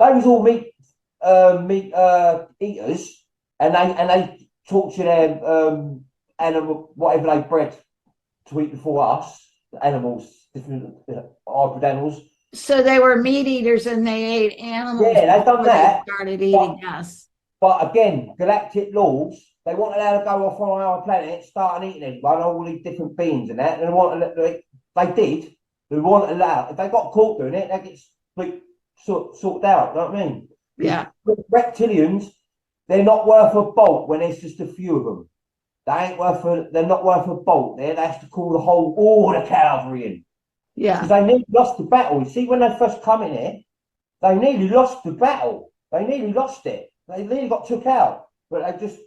they was all meat eaters, and they torture their animal, whatever they bred to eat before us, animals, different hybrid animals. So they were meat eaters and they ate animals. Yeah, they've done that. They started eating us. But again, galactic laws, they weren't allowed to go off on our planet, start and eating everyone, all these different beings and that. And they did. They weren't allowed. If they got caught doing it, they get like sorted out. You know what I mean? Yeah. Reptilians, they're not worth a bolt when there's just a few of them. They're not worth a bolt. They have to call all the cavalry in. Yeah. Because they nearly lost the battle. You see, when they first come in here, they nearly lost the battle. They nearly lost it. They nearly got took out. But they just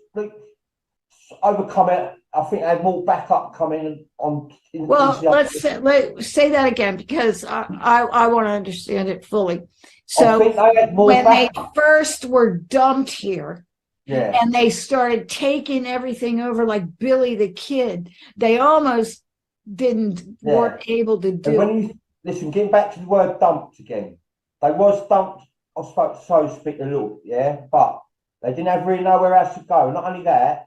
overcome it. I think they had more backup coming on. Let's say that again, because I want to understand it fully. So when they first were dumped here, yeah, and they started taking everything over like Billy the Kid, they almost weren't able to do. And listen, getting back to the word dumped again, they was dumped, I suppose, so to speak, a little, yeah, but they didn't have really nowhere else to go. Not only that,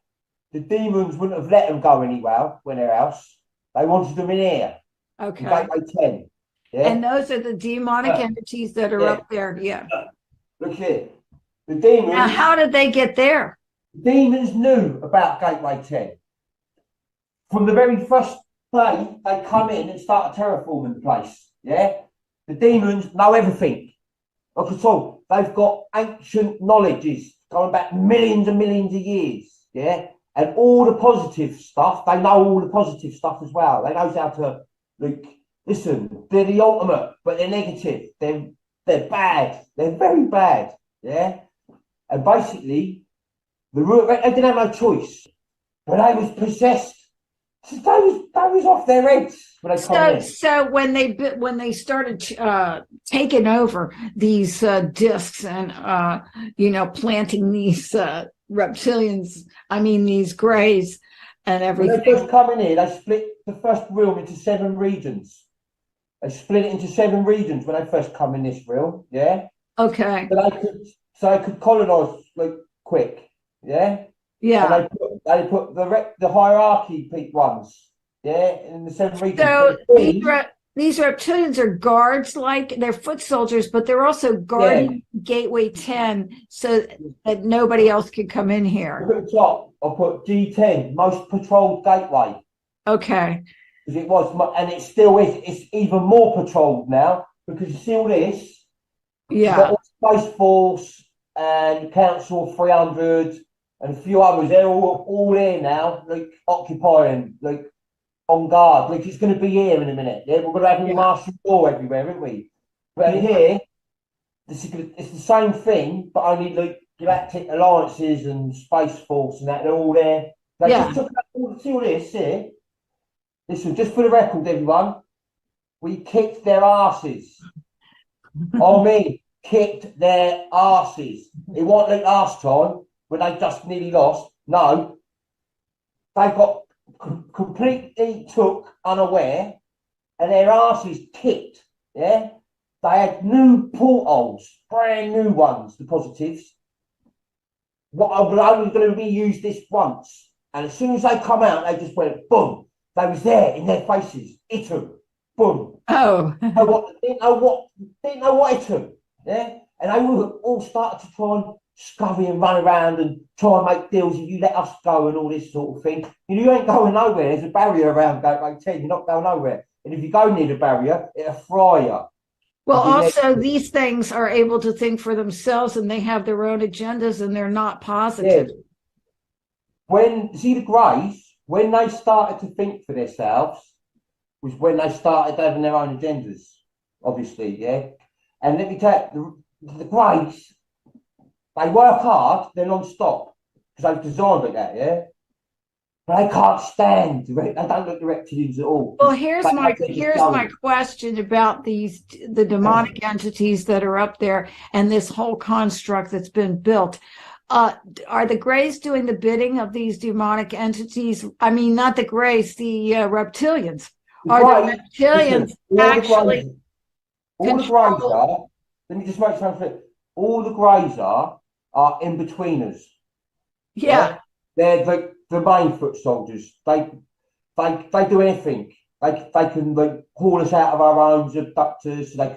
the demons wouldn't have let them go anywhere else. They wanted them in here. Okay. Gateway 10. Yeah. And those are the demonic entities that are up there. Yeah. Look here. The demons. Now, how did they get there? The demons knew about Gateway 10. From the very first day they come in and start terraforming the place. Yeah. The demons know everything. Like I told, they've got ancient knowledges going back millions and millions of years. Yeah. And all the positive stuff, they know all the positive stuff as well. They know how to, listen, they're the ultimate, but they're negative. They're bad. They're very bad. Yeah. And basically, they didn't have no choice. When they was possessed, they was off their heads when they come in. So when they started taking over these discs and planting these reptilians, these greys and everything. When they first come in here, they split the first realm into 7 regions. They split it into 7 regions when they first come in this realm. Yeah. Okay. So they could colonize quick. Yeah. Yeah. And they put the hierarchy peak ones. Yeah, in the 7 regions. So these reptilians are guards, they're foot soldiers, but they're also guarding Gateway 10 so that nobody else can come in here. Look at the top. I put G10, most patrolled gateway. Okay. Because it was, and it still is. It's even more patrolled now because you see all this. Yeah. You've got Space Force and Council 300 and a few others. They're all there now, occupying, on guard. It's going to be here in a minute. Yeah, we're going to have a martial law everywhere, aren't we? But here, it's the same thing, but only galactic alliances and Space Force and that. They're all there. They just took out see all this here. Listen, just for the record, everyone, we kicked their asses. Kicked their asses. It wasn't like last time when they just nearly lost. No, they got completely took unaware and their asses kicked. Yeah, they had new portholes, brand new ones, the positives. What I was only going to be used this once, and as soon as they come out, they just went boom. They was there in their faces, hit them, boom. Oh, didn't know what hit them. Yeah, and they all started to try and scurry and run around and try and make deals if you let us go and all this sort of thing. You ain't going nowhere. There's a barrier around Gateway 10. You're not going nowhere. And if you go near the barrier, it'll fry you. Well, also, these things are able to think for themselves and they have their own agendas and they're not positive. Yeah. The Greys, when they started to think for themselves, was when they started having their own agendas, obviously, yeah. And let me tell you, the Greys, they work hard, they're non-stop, because they've designed it that, yeah? But they can't stand, they don't look the reptilians at all. Well, here's my question about the demonic entities that are up there and this whole construct that's been built. Are the Greys doing the bidding of these demonic entities? I mean, not the Greys, the reptilians. Are the reptilians actually all the Greys are, let me just make something clear. all the greys are in-betweeners. Yeah. They're the main foot soldiers. They do anything. They can haul us out of our homes, abductors. They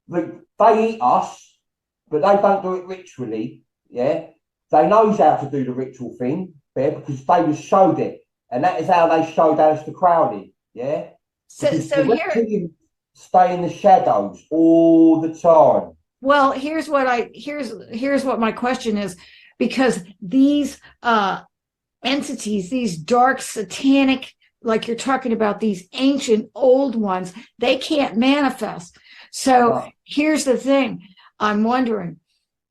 eat us, but they don't do it ritually. Yeah, they knows how to do the ritual thing. Yeah, because they was showed it, and that is how they showed Alistair Crowley. Yeah, So the here, reptilians stay in the shadows all the time. well, here's what my question is, because these entities, these dark satanic, like you're talking about, these ancient old ones, they can't manifest. So here's the thing. I'm wondering,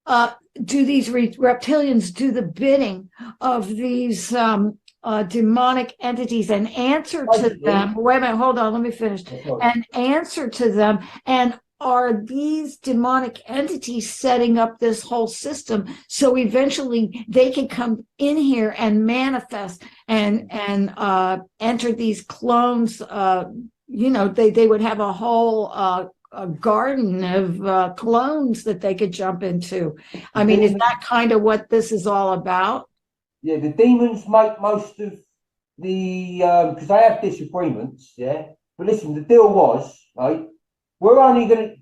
do these reptilians do the bidding of these demonic entities and answer to them? Wait a minute, hold on, let me finish. And answer to them. And are these demonic entities setting up this whole system so eventually they can come in here and manifest and enter these clones? They would have a whole a garden of clones that they could jump into. I mean, is that kind of what this is all about? Yeah, the demons make most of the because they have disagreements. Yeah, but listen, the deal was, right, we're only going to.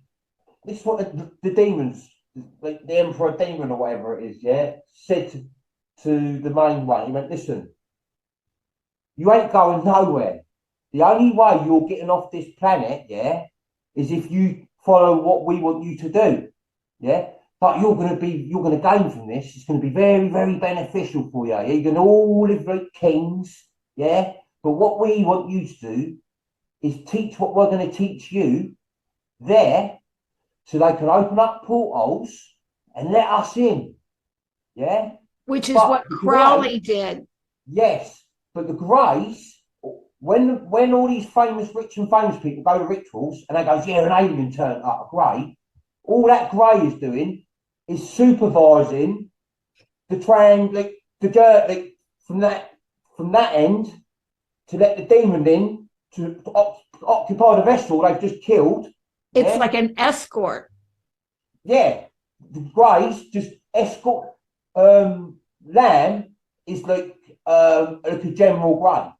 This is what the demons, the Emperor Demon or whatever it is, yeah, said to the main one. He went, listen, you ain't going nowhere. The only way you're getting off this planet, yeah, is if you follow what we want you to do, yeah. But you're going to gain from this. It's going to be very, very beneficial for you. Yeah? You're going to all live like kings, yeah. But what we want you to do is teach what we're going to teach you there, so they can open up portals and let us in, yeah. Which is what Crowley did. Yes, but the Greys, when all these rich and famous people go to rituals and they go, yeah, an alien turned up, a Grey. All that Grey is doing is supervising the dirt from that end to let the demon in to occupy the vessel they've just killed. It's like an escort. Yeah, the Greys just escort. Lamb is like a general Grey.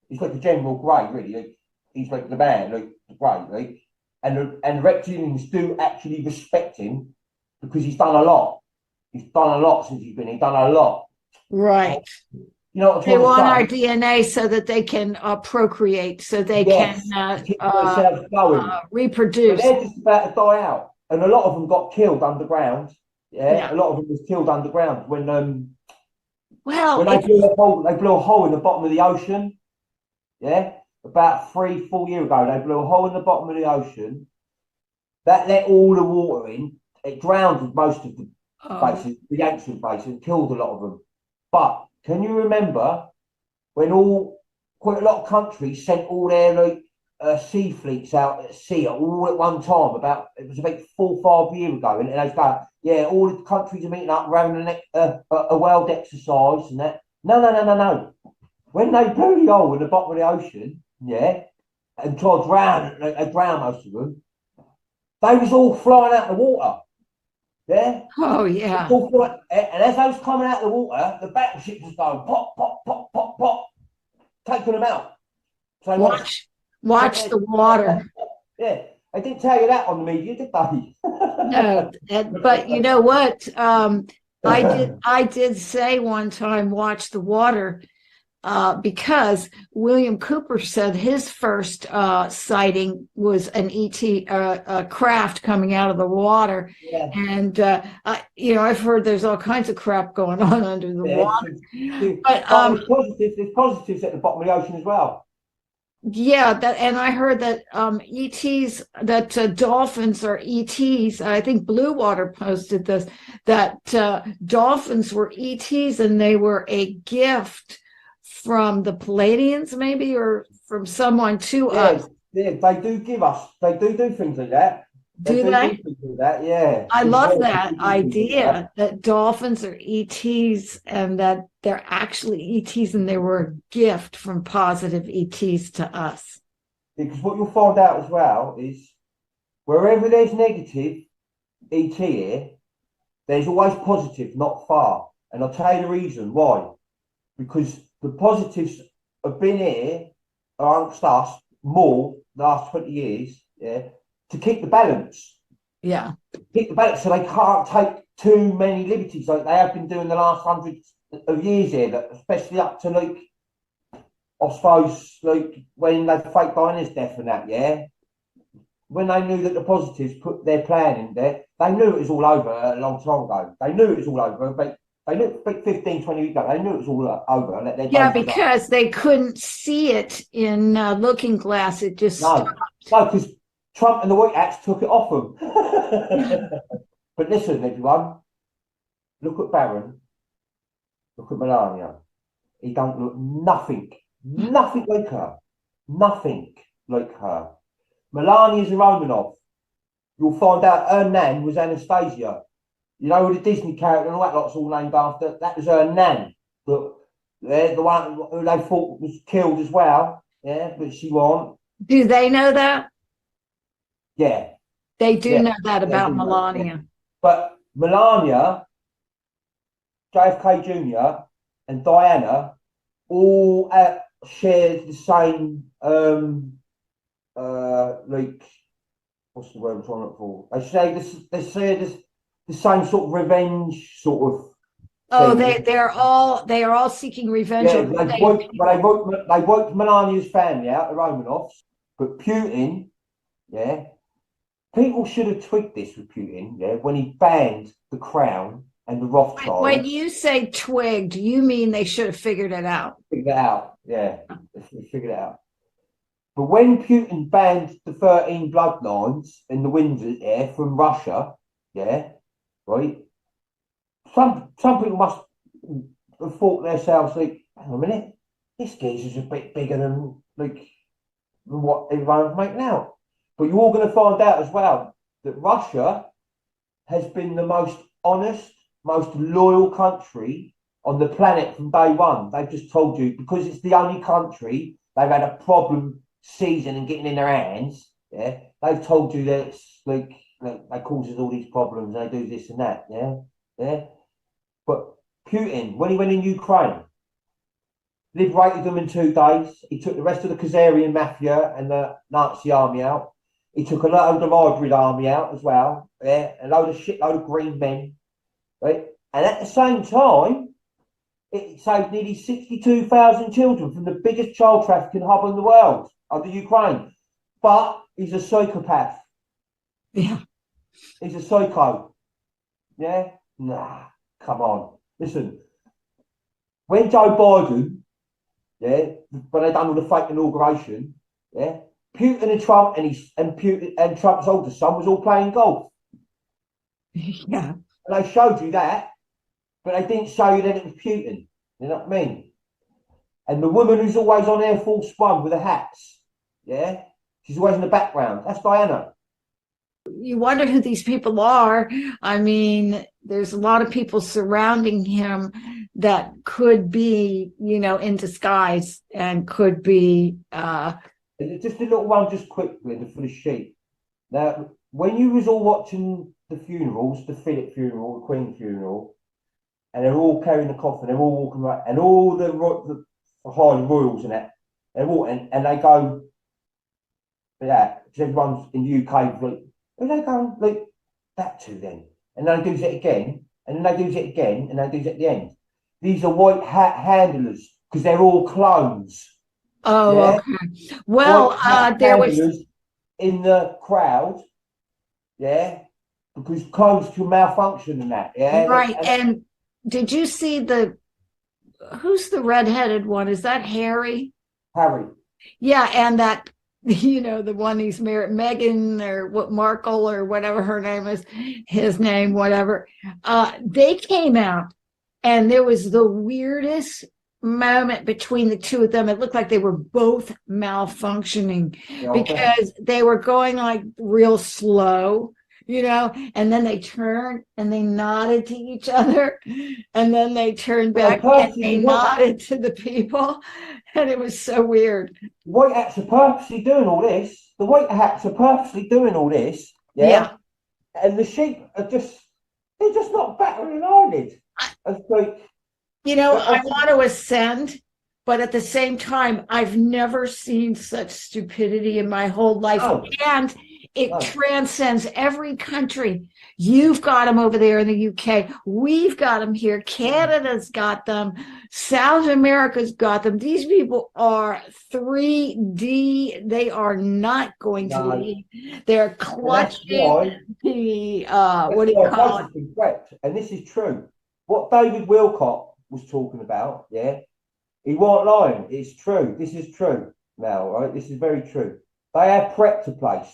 He's like a general Grey, really. He's like the man, like the Grey, right? And the reptilians do actually respect him because he's done a lot. He's done a lot since he's been. He's done a lot. Right. You know what they want our DNA so that they can procreate, so they can reproduce. But they're just about to die out, and a lot of them got killed underground. Yeah. A lot of them was killed underground when they blew a hole in the bottom of the ocean. Yeah, about 3-4 years ago, they blew a hole in the bottom of the ocean. That let all the water in. It drowned most of the bases, the ancient bases, and killed a lot of them. But can you remember when quite a lot of countries sent all their sea fleets out at sea all at one time? It was about 4 or 5 years ago, and they go, yeah, all the countries are meeting up, we're having a world exercise and that. No. When they blew the hole in the bottom of the ocean, yeah, and tried to drown most of them, they was all flying out of the water. Yeah. Oh, yeah. And as they was coming out of the water, the battleships was going pop, pop, pop, pop, pop, taking them out. So watch the water. Yeah, I didn't tell you that on the media, did they? No, but you know what? I did say one time, watch the water. Because William Cooper said his first sighting was an ET craft coming out of the water. Yeah. And, I've heard there's all kinds of crap going on under the water. But there's positives at the bottom of the ocean as well. Yeah, and I heard that ETs, that dolphins are ETs. I think Blue Water posted this, that dolphins were ETs and they were a gift from the Palladians, maybe, or from someone to us. Yeah, they do do things like that. Do they? Do things like that, yeah. I love that idea that dolphins are ETs and that they're actually ETs and they were a gift from positive ETs to us. Because what you'll find out as well is wherever there's negative, ET here, there's always positive, not far. And I'll tell you the reason why. Because the positives have been here amongst us more the last 20 years, yeah, to keep the balance. Yeah. Keep the balance so they can't take too many liberties like they have been doing the last hundreds of years here, that especially up to like, I suppose, like when they faked Diana's death and that, yeah. When they knew that the positives put their plan in there, they knew it was all over a long time ago. They knew it was all over, but they knew 15, 20 years ago, they knew it was all over. Yeah, because they couldn't see it in looking glass. It just stopped. No, because Trump and the White Hats took it off them. But listen, everyone, look at Barron, look at Melania. He don't look nothing like her. Nothing like her. Melania's a Romanov. You'll find out her nan was Anastasia. You know, the Disney character and all that lot's all named after. That was her nan. But the one who they thought was killed as well. Yeah, but she wasn't. Do they know that? Yeah. They do know that about Melania. Yeah. But Melania, JFK Jr. and Diana all shared the same like, what's the word I'm trying to look for? They say this the same sort of revenge sort of. Oh, they are all seeking revenge. Yeah, they wiped Melania's family out, the Romanovs, but Putin, yeah, people should have twigged this with Putin, yeah, when he banned the Crown and the Rothschild. When you say twigged, you mean they should have figured it out? Figured it out, yeah, they should have figured it out. But when Putin banned the 13 bloodlines in the Windsor air from Russia, yeah, right, some people must have thought to themselves, like, hang on a minute, this geezer's a bit bigger than what everyone's making out. But you're all going to find out as well that Russia has been the most honest, most loyal country on the planet from day one. They've just told you, because it's the only country they've had a problem seizing and getting in their hands, yeah, they've told you that it's like they causes all these problems, they do this and that, yeah. But Putin, when he went in Ukraine, liberated them in 2 days. He took the rest of the Khazarian mafia and the Nazi army out. He took a load of hybrid army out as well, yeah, a shitload of green men, right? And at the same time, it saved nearly 62,000 children from the biggest child trafficking hub in the world, under Ukraine. But he's a psychopath. Yeah. He's a psycho. Yeah? Nah, come on. Listen, when Joe Biden, yeah, when they done all the fake inauguration, yeah, Putin and Trump and Trump's older son was all playing golf. Yeah. And they showed you that, but they didn't show you that it was Putin. You know what I mean? And the woman who's always on Air Force One with the hats, yeah, she's always in the background. That's Diana. You wonder who these people are. I mean, there's a lot of people surrounding him that could be, in disguise and could be. Just a little one, just quickly, for the sheep. Now, when you was all watching the funerals, the Philip funeral, the Queen funeral, and they're all carrying the coffin, they're all walking around, and all the Highland Royals and that, they're all, and they go, yeah, because everyone's in the UK, like, who they go like that to then? And then they do it again, and then they do it again, and they do it at the end. These are white hat handlers, because they're all clones. Oh, yeah? Okay. Well, there was in the crowd, yeah, because clones can malfunction and that, yeah. Right, and did you see who's the redheaded one? Is that Harry? Harry. Yeah, and that, the one he's married, Meghan or what, Markle or whatever her name is, his name, whatever. They came out, and there was the weirdest moment between the two of them. It looked like they were both malfunctioning, because they were going like real slow, and then they turned and they nodded to each other, and then they turned back and they nodded to the people, and it was so weird. White hats are purposely doing all this. The white hats are purposely doing all this. Yeah. and the sheep are they're just not battering an eyelid. It's like, I want to ascend, but at the same time, I've never seen such stupidity in my whole life. no, And it no. transcends every country. You've got them over there in the UK. We've got them here. Canada's got them. South America's got them. These people are 3D. They are not going to No. leave. They're clutching the, what do you call it? Correct. And this is true. What David Wilcott was talking about, yeah, he weren't lying. It's true. This is true now, right? This is very true. They have prepped a place,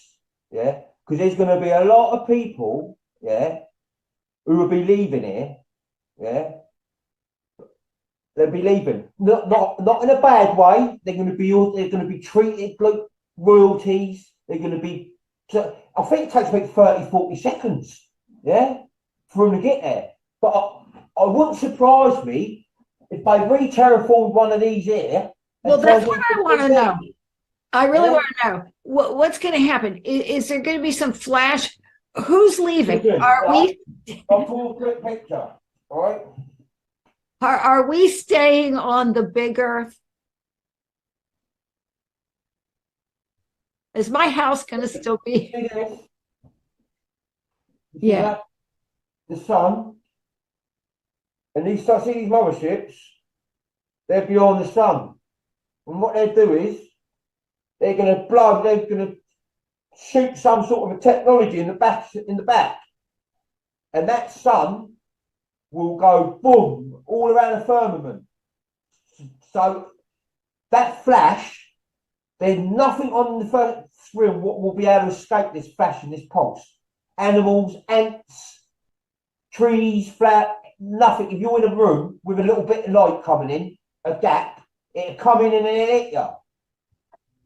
yeah, because there's going to be a lot of people, yeah, who will be leaving here, yeah. They'll be leaving, not in a bad way. They're going to be treated like royalties. They're going to be. I think it takes about 30, 40 seconds, yeah, for them to get there. But I wouldn't surprise me if they re-terraformed one of these here. Well, that's what I want to know. I really want to know what's going to happen. Is there going to be some flash? Who's leaving? Listen, Are we? I'll pull a quick picture. All right. Are we staying on the big Earth? Is my house going to still be? See this? Yeah. The sun. And these motherships, they're beyond the sun. And what they do is, they're going to shoot some sort of a technology in the back. And that sun will go boom all around the firmament. So that flash, there's nothing on the first screen what will be able to escape this flash and this pulse. Animals, ants, trees, flowers, nothing. If you're in a room with a little bit of light coming in, a gap, it'll come in and it'll hit you.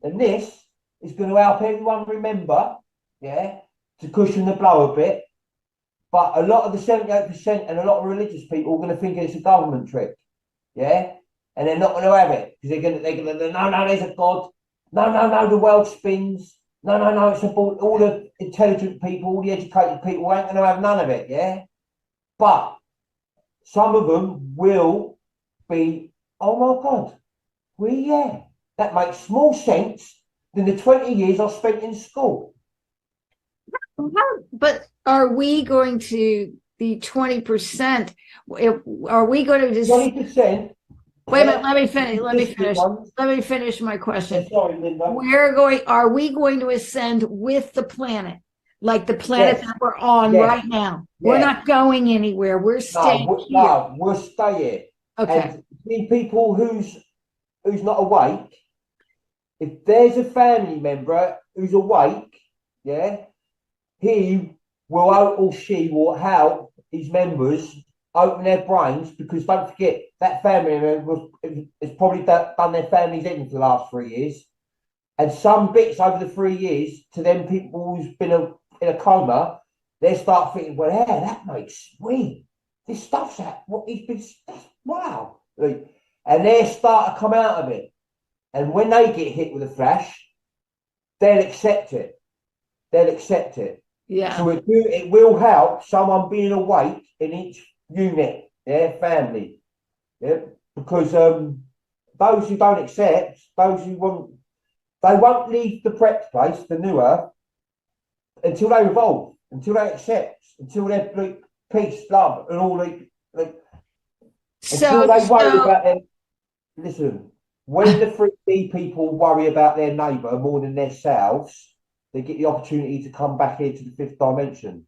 And this is going to help everyone remember, yeah, to cushion the blow a bit. But a lot of the 78% and a lot of religious people are going to think it's a government trick, yeah, and they're not going to have it because they're going to no, there's a God, no, the world spins, no, it's about all the intelligent people, all the educated people ain't going to have none of it, yeah. But some of them will be, oh my God, that makes more sense than the 20 years I spent in school. But are we going to be 20%? Are we going to just 20%? Wait a minute, let me finish my question. Sorry, Linda. Are we going to ascend with the planet? Like the planet that we're on right now. We're not going anywhere. We're staying here. No, we'll stay here. Okay. And people who's not awake, if there's a family member who's awake, yeah, he will or she will help his members open their brains, because don't forget that family member has probably done their family's in for the last 3 years, and some bits over the 3 years to them people who's been in a coma, they start thinking, well, yeah, that makes sweet. This stuff's that. What he's been, wow. And they start to come out of it. And when they get hit with a flash, they'll accept it. Yeah. So it will help someone being awake in each unit, family. Yeah. Because those who don't accept, those who want, they won't leave the prepped place, the new Earth, until they evolve, until they accept, until they're like peace, love, and all until they worry about them. Listen, when the 3D people worry about their neighbour more than themselves, they get the opportunity to come back here to the 5th dimension.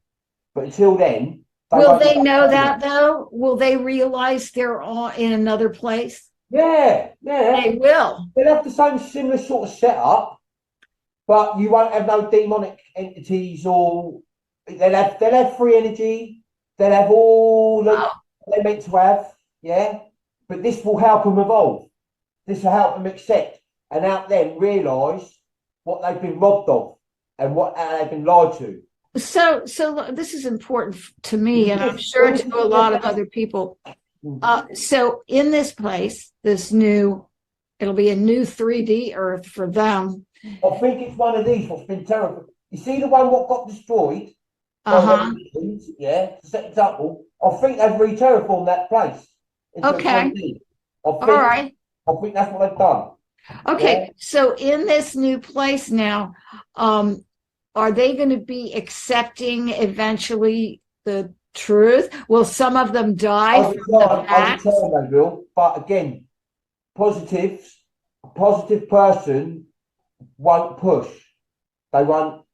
But until then, will they know that though? Will they realize they're in another place? Yeah. They will. They'll have the same similar sort of setup, but you won't have no demonic entities, or they'll have free energy. They'll have all they're meant to have, yeah. But this will help them evolve. This will help them accept and help them realise what they've been robbed of and what they've been lied to. So this is important to me, and I'm sure to a lot of other people. So in this place, it'll be a new 3D Earth for them. I think it's one of these what's been terrible. You see the one what got destroyed? Yeah, to set example, I think they've re-terraformed that place into a Okay. 3D. All right. I think that's what they've done. Okay. Yeah. So in this new place now, are they going to be accepting eventually the truth? Will some of them die from the facts? Over time they will. But again, a positive person won't push. They won't.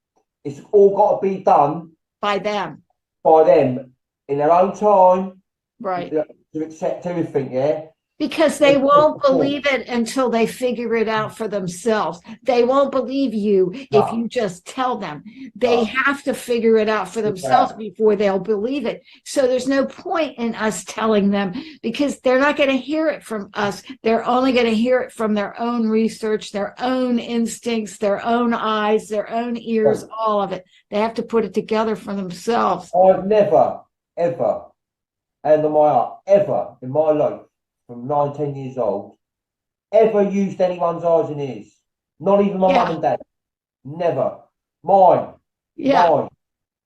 It's all got to be done By them. by them in their own time. Right. To accept everything. Yeah. Because they won't believe it until they figure it out for themselves. They won't believe you if you just tell them. They have to figure it out for themselves before they'll believe it. So there's no point in us telling them, because they're not going to hear it from us. They're only going to hear it from their own research, their own instincts, their own eyes, their own ears, all of it. They have to put it together for themselves. I've never, ever, and on my heart, ever in my life, from 19 years old, ever used anyone's eyes and ears. Not even my mum and dad. Never. Mine. Mine.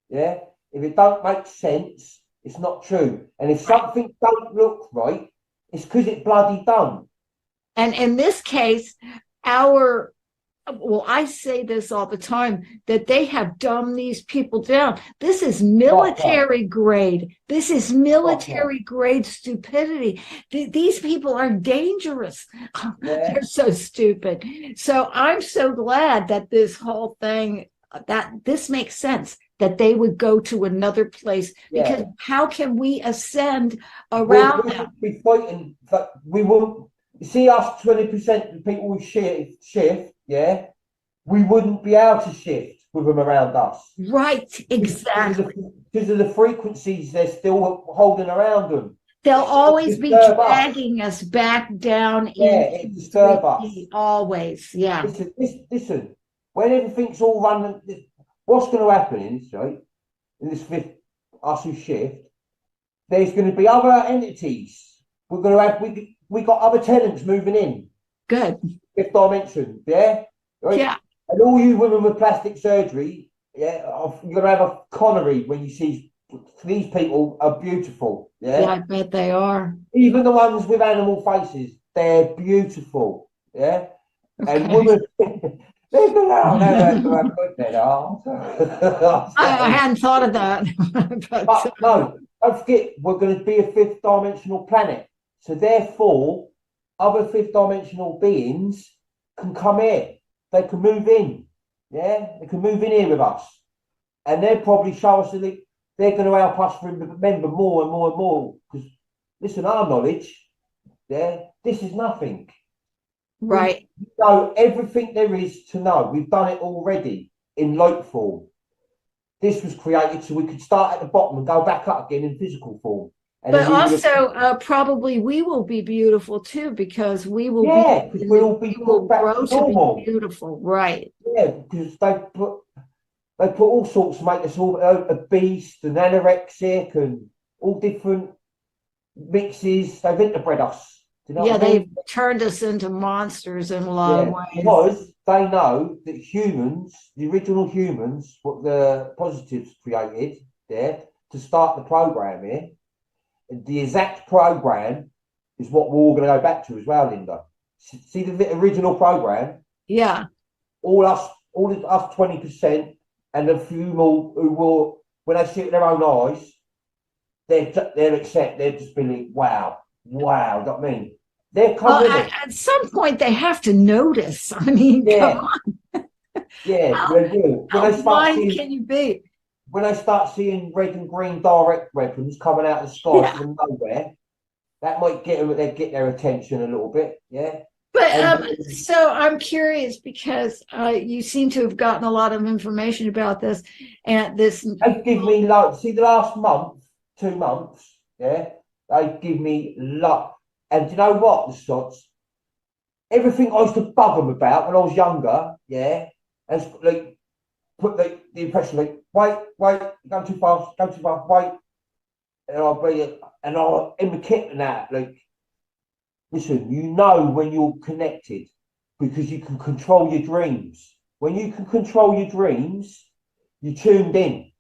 Yeah. If it don't make sense, it's not true. And if something don't look right, it's because it bloody don't. And in this case, I say this all the time, that they have dumbed these people down. This is military grade. This is military grade stupidity. These people are dangerous. They're so stupid. So I'm so glad that this whole thing, that this makes sense, that they would go to another place, because how can we ascend around them? We'd be fighting, but we won't. You see us 20% of people who shift, yeah, we wouldn't be able to shift with them around us. Right, exactly. Because of the frequencies they're still holding around them. They'll always be dragging us back down into disturb us. Always, yeah. Listen, when everything's all running, what's going to happen in this, right? In this fifth, us who shift, there's going to be other entities. We're going to have, we got other tenants moving in. Good. Fifth dimension, yeah? Right? Yeah. And all you women with plastic surgery, yeah, you're going to have a connery when you see these people are beautiful, yeah? Yeah, I bet they are. Even the ones with animal faces, they're beautiful, yeah? Okay. And women, they're going to put their arms. I hadn't thought of that. but no, don't forget, we're going to be a fifth dimensional planet. So therefore, other fifth dimensional beings can come here. They can move in. Yeah, they can move in here with us. And they'll probably show us that they're going to help us remember more and more and more. Because, listen, our knowledge, yeah, this is nothing. Right. We know everything there is to know. We've done it already in light form. This was created so we could start at the bottom and go back up again in physical form. And but also, probably we will be beautiful too, because we will we'll grow to be beautiful, right? Yeah, because they put all sorts to make us all a beast and anorexic and all different mixes. They've interbred us. You know they've turned us into monsters in a lot of ways. Because they know that humans, the original humans, what the positives created there to start the program here. The exact program is what we're all going to go back to as well, Linda. See the original program? Yeah. All us 20%, and a few more who will, when they see it with their own eyes, they'll accept. They'll just be like, wow. You know what I mean? They're coming. At some point, they have to notice. I mean, come on. They do. How blind can you be? When they start seeing red and green direct weapons coming out of the sky from nowhere, that might get their attention a little bit, yeah. But so I'm curious, because you seem to have gotten a lot of information about this, and this. They give me see the last month, 2 months, yeah. They give me luck, and do you know what? The sots, everything I used to bug them about when I was younger, yeah, and like put the impression like. Wait, go too fast, wait. And I'll in the kit and that, like, listen, you know when you're connected because you can control your dreams. When you can control your dreams, you're tuned in.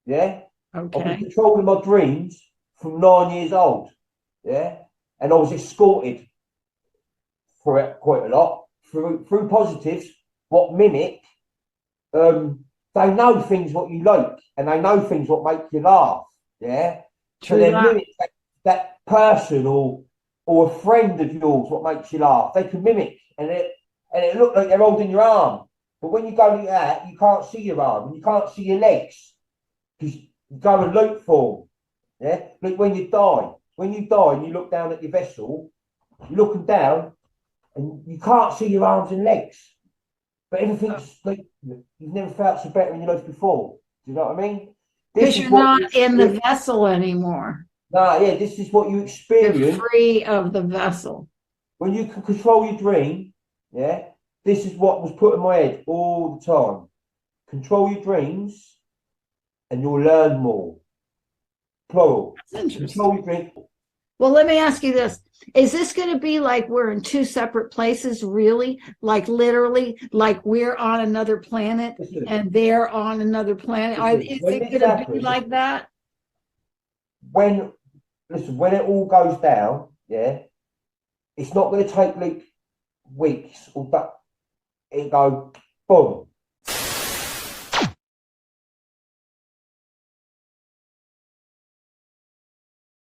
Yeah. I've been Okay. controlling my dreams from 9 years old. Yeah. And I was escorted for it quite a lot through positives, what mimic. They know things what you like, and they know things what make you laugh. Yeah. So True they that. mimic that person or a friend of yours what makes you laugh. They can mimic, and it look like they're holding your arm. But when you go like that, you can't see your arm and you can't see your legs because you go and look for them. Yeah. Like when you die. When you die and you look down at your vessel, you're looking down and you can't see your arms and legs. But everything's like you've never felt so better in your life before. Do you know what I mean? Because This is you're what you not in the experience. vessel anymore. Nah, yeah, this is what you You're experience free of the vessel. when you can control your dream. Yeah, this is what was put in my head all the time. Control your dreams, and you'll learn more. Plural. That's interesting. Control your dreams. Well, let me ask you this. Is this going to be like we're in two separate places, really? Like literally, like we're on another planet Listen, and they're on another planet? listen, Is when it this going to be happens, like that? when listen, when it all goes down, yeah, it's not going to take like weeks or but it go boom.